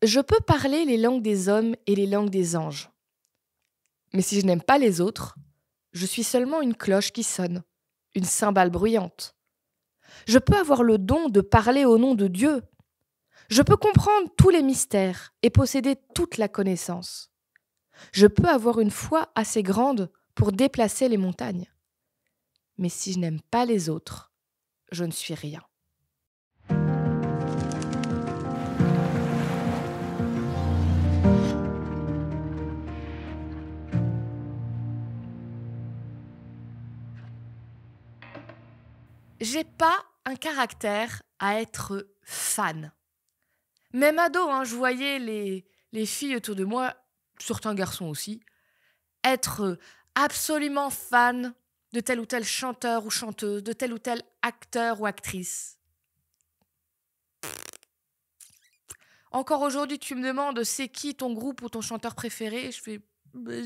Je peux parler les langues des hommes et les langues des anges. Mais si je n'aime pas les autres, je suis seulement une cloche qui sonne, une cymbale bruyante. Je peux avoir le don de parler au nom de Dieu. Je peux comprendre tous les mystères et posséder toute la connaissance. Je peux avoir une foi assez grande pour déplacer les montagnes. Mais si je n'aime pas les autres, je ne suis rien. J'ai pas un caractère à être fan. Même ado, je voyais les filles autour de moi, certains garçons aussi, être absolument fan de tel ou tel chanteur ou chanteuse, de tel ou tel acteur ou actrice. Encore aujourd'hui, tu me demandes c'est qui ton groupe ou ton chanteur préféré, je fais bah,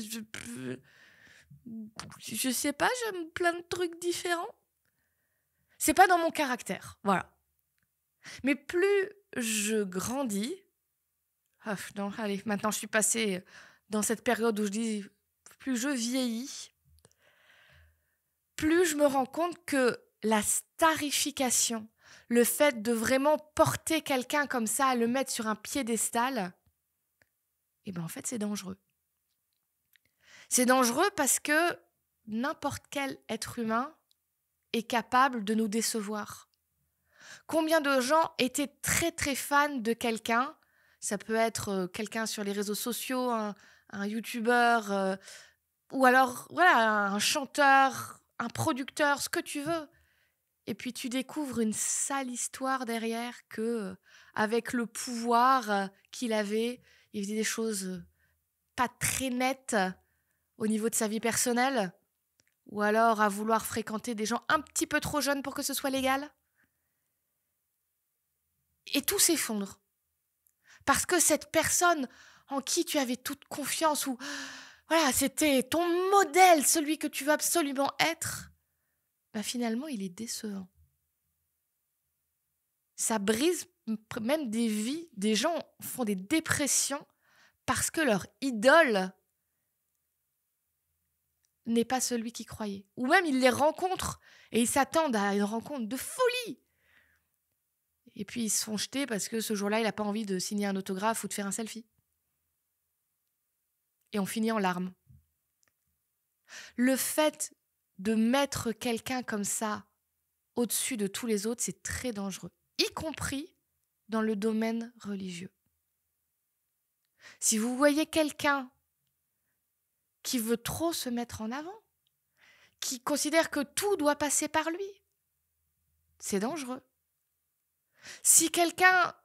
je sais pas, j'aime plein de trucs différents. C'est pas dans mon caractère, voilà. Mais plus je grandis, non, allez, maintenant je suis passée dans cette période où je dis plus je vieillis, plus je me rends compte que la starification, le fait de vraiment porter quelqu'un comme ça, le mettre sur un piédestal, eh ben en fait c'est dangereux. C'est dangereux parce que n'importe quel être humain est capable de nous décevoir. Combien de gens étaient très très fans de quelqu'un? Ça peut être quelqu'un sur les réseaux sociaux, un youtubeur, ou alors voilà, un chanteur, un producteur, ce que tu veux. Et puis tu découvres une sale histoire derrière que, avec le pouvoir qu'il avait, il faisait des choses pas très nettes au niveau de sa vie personnelle, ou alors à vouloir fréquenter des gens un petit peu trop jeunes pour que ce soit légal. Et tout s'effondre. Parce que cette personne en qui tu avais toute confiance, ou voilà, c'était ton modèle, celui que tu veux absolument être, bah finalement, il est décevant. Ça brise même des vies. Des gens font des dépressions parce que leur idole n'est pas celui qu'ils croyaient. Ou même ils les rencontrent et ils s'attendent à une rencontre de folie. Et puis ils se font jeter parce que ce jour-là, il n'a pas envie de signer un autographe ou de faire un selfie. Et on finit en larmes. Le fait de mettre quelqu'un comme ça au-dessus de tous les autres, c'est très dangereux, y compris dans le domaine religieux. Si vous voyez quelqu'un qui veut trop se mettre en avant, qui considère que tout doit passer par lui, c'est dangereux. Si quelqu'un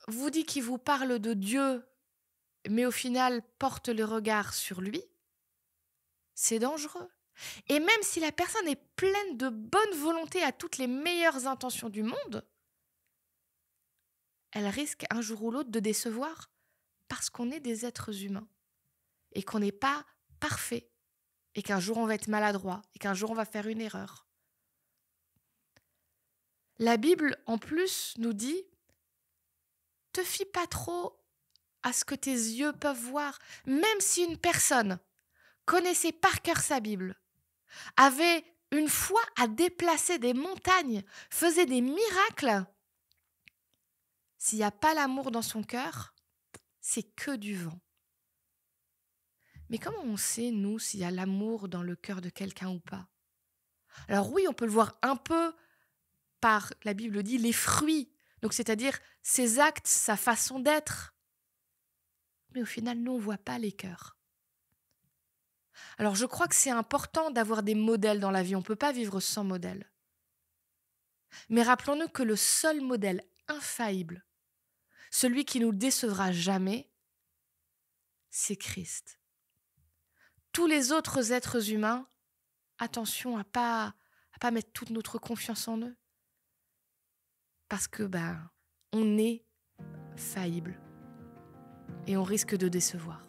vous dit qu'il vous parle de Dieu, mais au final porte le regard sur lui, c'est dangereux. Et même si la personne est pleine de bonne volonté, à toutes les meilleures intentions du monde, elle risque un jour ou l'autre de décevoir parce qu'on est des êtres humains et qu'on n'est pas parfait et qu'un jour on va être maladroit et qu'un jour on va faire une erreur. La Bible, en plus, nous dit « Te fie pas trop à ce que tes yeux peuvent voir. » Même si une personne connaissait par cœur sa Bible, avait une foi à déplacer des montagnes, faisait des miracles, s'il n'y a pas l'amour dans son cœur, c'est que du vent. Mais comment on sait, nous, s'il y a l'amour dans le cœur de quelqu'un ou pas? Alors oui, on peut le voir un peu par, la Bible dit, les fruits. Donc c'est-à-dire ses actes, sa façon d'être. Mais au final, nous, on ne voit pas les cœurs. Alors je crois que c'est important d'avoir des modèles dans la vie. On ne peut pas vivre sans modèle. Mais rappelons-nous que le seul modèle infaillible, celui qui nous décevra jamais, c'est Christ. Tous les autres êtres humains, attention à pas mettre toute notre confiance en eux. Parce que on est faillible et on risque de décevoir.